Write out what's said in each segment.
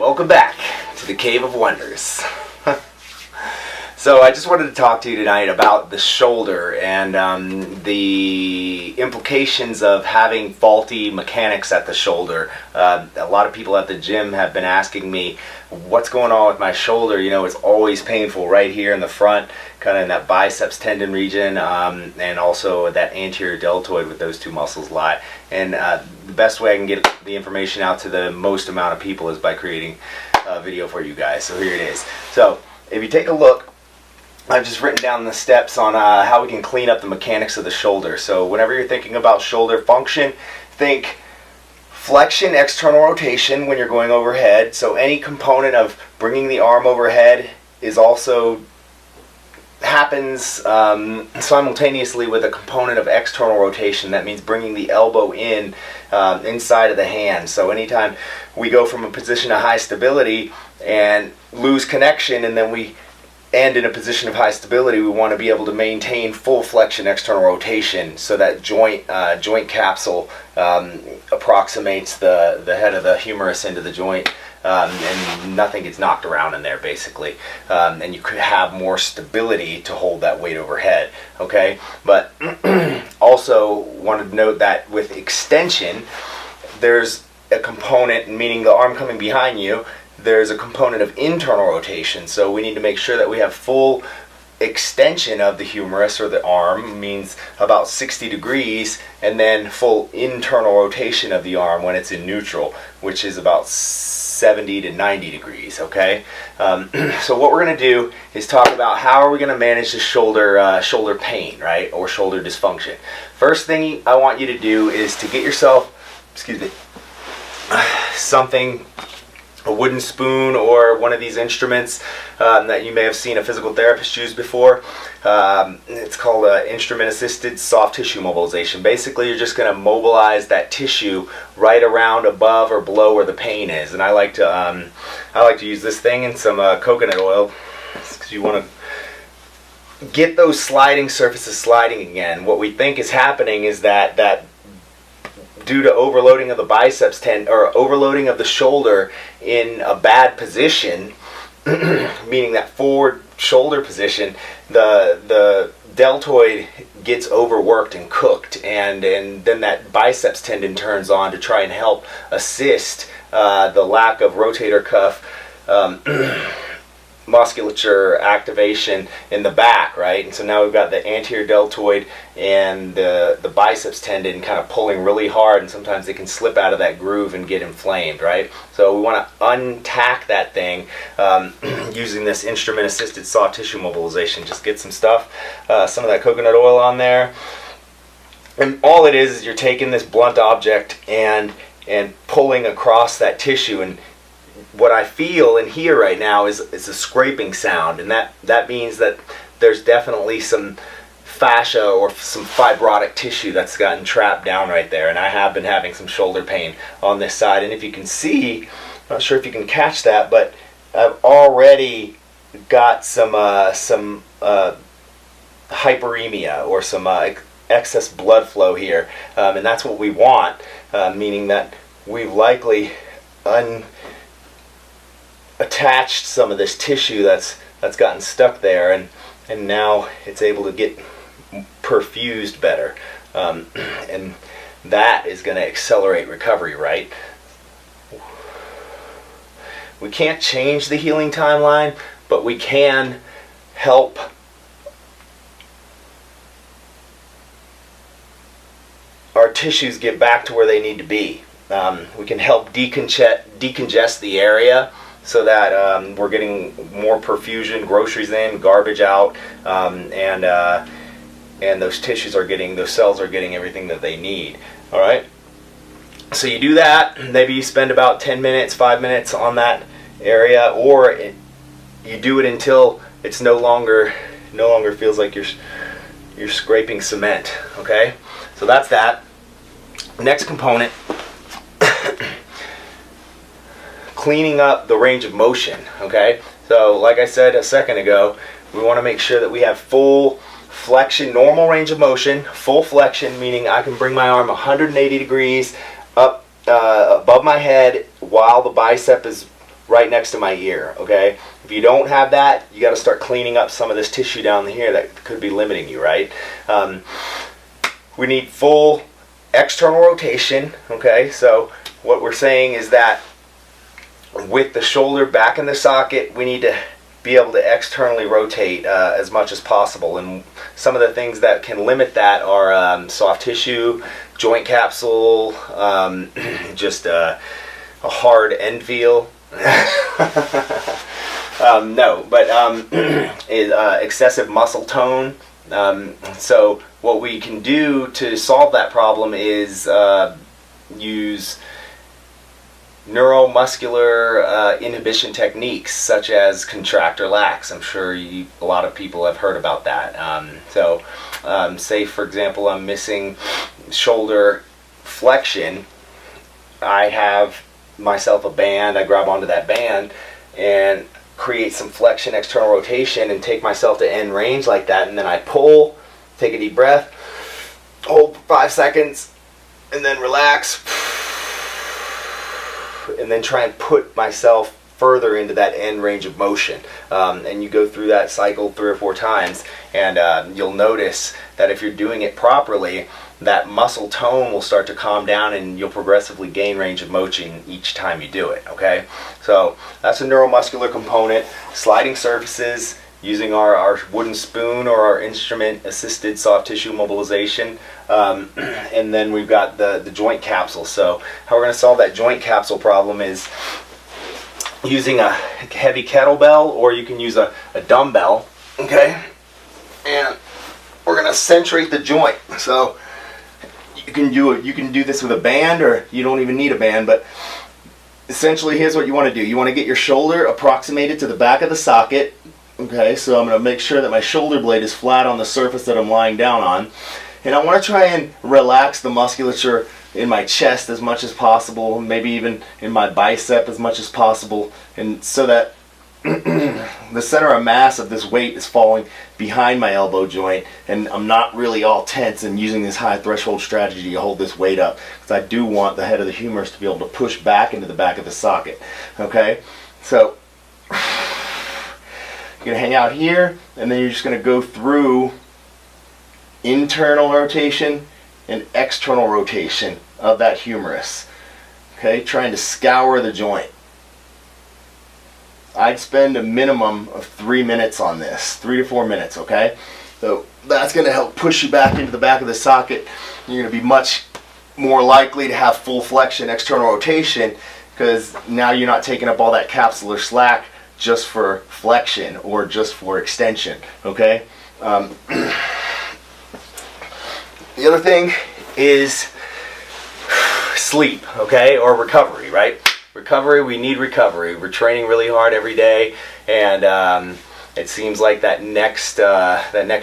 Welcome back to the Cave of Wonders. So I just wanted to talk to you tonight about the shoulder and the implications of having faulty mechanics at the shoulder. A lot of people at the gym have been asking me, what's going on with my shoulder? You know, it's always painful right here in the front, kind of in that biceps tendon region, and also that anterior deltoid with those two muscles lie. And the best way I can get the information out to the most amount of people is by creating a video for you guys. So here it is. So if you take a look, I've just written down the steps on how we can clean up the mechanics of the shoulder. So whenever you're thinking about shoulder function, think flexion, external rotation when you're going overhead. So any component of bringing the arm overhead is also happens simultaneously with a component of external rotation. That means bringing the elbow in inside of the hand. So anytime we go from a position of high stability and lose connection, and then we end in a position of high stability, we want to be able to maintain full flexion, external rotation, so that joint capsule approximates the head of the humerus into the joint, and nothing gets knocked around in there, basically. And you could have more stability to hold that weight overhead. Okay, but also wanted to note that with extension, there's a component, meaning the arm coming behind you, there's a component of internal rotation. So we need to make sure that we have full extension of the humerus or the arm, means about 60 degrees, and then full internal rotation of the arm when it's in neutral, which is about 70 to 90 degrees. Okay, so what we're going to do is talk about how are we going to manage the shoulder pain, right, or shoulder dysfunction. First thing I want you to do is to get yourself, something, a wooden spoon or one of these instruments that you may have seen a physical therapist use before. It's called instrument-assisted soft tissue mobilization. Basically, you're just going to mobilize that tissue right around, above, or below where the pain is. And I like to use this thing and some coconut oil, because you want to get those sliding surfaces sliding again. What we think is happening is that due to overloading of the biceps tendon, or overloading of the shoulder in a bad position, meaning that forward shoulder position, the deltoid gets overworked and cooked, and then that biceps tendon turns on to try and help assist the lack of rotator cuff musculature activation in the back, right? And so now we've got the anterior deltoid and the biceps tendon kind of pulling really hard, and sometimes they can slip out of that groove and get inflamed, right? So we want to untack that thing using this instrument-assisted soft tissue mobilization. Just get some stuff, some of that coconut oil on there, and all it is you're taking this blunt object and pulling across that tissue. And what I feel and hear right now is a scraping sound, and that means that there's definitely some fascia or some fibrotic tissue that's gotten trapped down right there. And I have been having some shoulder pain on this side, and if you can see, I'm not sure if you can catch that, but I've already got some hyperemia, or some excess blood flow here, and that's what we want, meaning that we've likely attached some of this tissue that's gotten stuck there, and now it's able to get perfused better, and that is going to accelerate recovery, right? We can't change the healing timeline, but we can help our tissues get back to where they need to be. We can help decongest the area, so that we're getting more perfusion, groceries in, garbage out, and those tissues are getting, those cells are getting everything that they need. All right. So you do that. Maybe you spend about 10 minutes, 5 minutes on that area, or you do it until it's no longer feels like you're scraping cement. Okay. So that's that. Next component. Cleaning up the range of motion. Okay, so like I said a second ago, we want to make sure that we have full flexion, normal range of motion. Full flexion meaning I can bring my arm 180 degrees up above my head while the bicep is right next to my ear, okay? If you don't have that, you got to start cleaning up some of this tissue down here that could be limiting you, right? We need full external rotation, okay? So what we're saying is that with the shoulder back in the socket, we need to be able to externally rotate as much as possible. And some of the things that can limit that are soft tissue, joint capsule, just a hard end feel. Excessive muscle tone. So what we can do to solve that problem is use neuromuscular inhibition techniques such as contract or relax. I'm sure a lot of people have heard about that. Say for example I'm missing shoulder flexion. I have myself a band. I grab onto that band and create some flexion, external rotation, and take myself to end range like that, and then I pull, take a deep breath, hold for 5 seconds, and then relax, and then try and put myself further into that end range of motion. And you go through that cycle 3 or 4 times, and you'll notice that if you're doing it properly, that muscle tone will start to calm down and you'll progressively gain range of motion each time you do it, okay? So that's a neuromuscular component. Sliding surfaces using our wooden spoon or our instrument assisted soft tissue mobilization. And then we've got the joint capsule. So how we're going to solve that joint capsule problem is using a heavy kettlebell, or you can use a dumbbell, okay? And we're going to centrate the joint. So you can do this with a band, or you don't even need a band, but essentially here's what you want to do. You want to get your shoulder approximated to the back of the socket. Okay, so I'm going to make sure that my shoulder blade is flat on the surface that I'm lying down on. And I want to try and relax the musculature in my chest as much as possible, maybe even in my bicep as much as possible, and so that the center of mass of this weight is falling behind my elbow joint, and I'm not really all tense and using this high threshold strategy to hold this weight up, because I do want the head of the humerus to be able to push back into the back of the socket. Okay, so you're going to hang out here, and then you're just going to go through internal rotation and external rotation of that humerus. Okay, trying to scour the joint. I'd spend a minimum of 3 minutes on this, 3 to 4 minutes, okay? So that's going to help push you back into the back of the socket. You're going to be much more likely to have full flexion, external rotation, because now you're not taking up all that capsular slack just for flexion or just for extension, okay? The other thing is sleep, okay, or recovery, right? Recovery, we need recovery. We're training really hard every day, and it seems like that next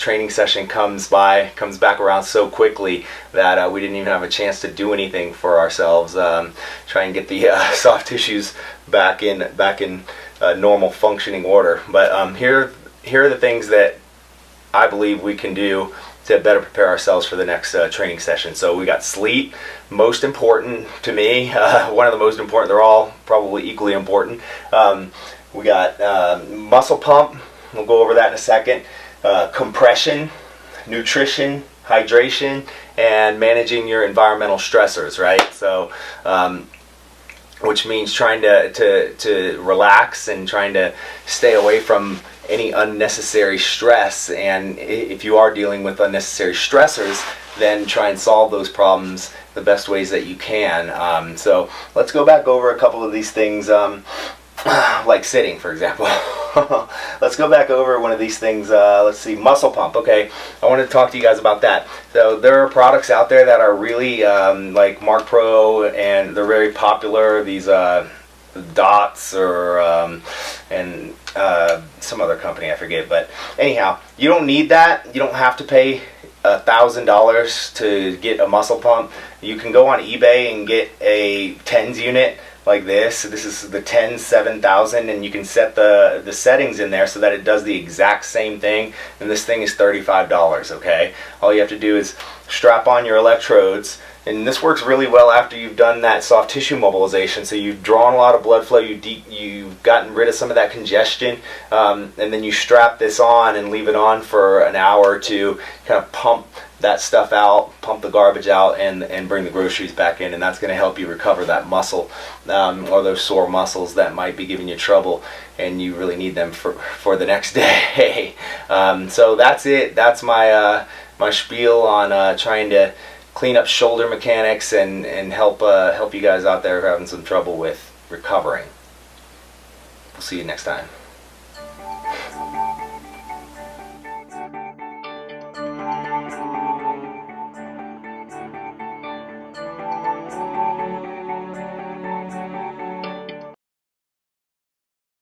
training session comes back around so quickly that we didn't even have a chance to do anything for ourselves. Try and get the soft tissues back in normal functioning order. But here are the things that I believe we can do to better prepare ourselves for the next training session. So we got sleep, most important to me, one of the most important. They're all probably equally important. We got muscle pump, we'll go over that in a second, compression, nutrition, hydration, and managing your environmental stressors, right? So which means trying to relax and trying to stay away from any unnecessary stress, and if you are dealing with unnecessary stressors, then try and solve those problems the best ways that you can. So let's go back over a couple of these things, like sitting, for example. Let's go back over one of these things. Let's see, muscle pump. Okay, I wanted to talk to you guys about that. So there are products out there that are really like Mark Pro, and they're very popular. These Dots or and some other company, I forget, but anyhow, you don't need that. You don't have to pay $1,000 to get a muscle pump. You can go on eBay and get a TENS unit like this. This is the TENS 7000, and you can set the settings in there so that it does the exact same thing, and this thing is $35, okay? All you have to do is strap on your electrodes And this works really well after you've done that soft tissue mobilization. So you've drawn a lot of blood flow, you've gotten rid of some of that congestion, and then you strap this on and leave it on for an hour or two, kind of pump that stuff out, pump the garbage out, and bring the groceries back in, and that's going to help you recover that muscle, or those sore muscles that might be giving you trouble, and you really need them for the next day. So that's it. That's my my spiel on trying to clean up shoulder mechanics and help you guys out there who are having some trouble with recovering. We'll see you next time.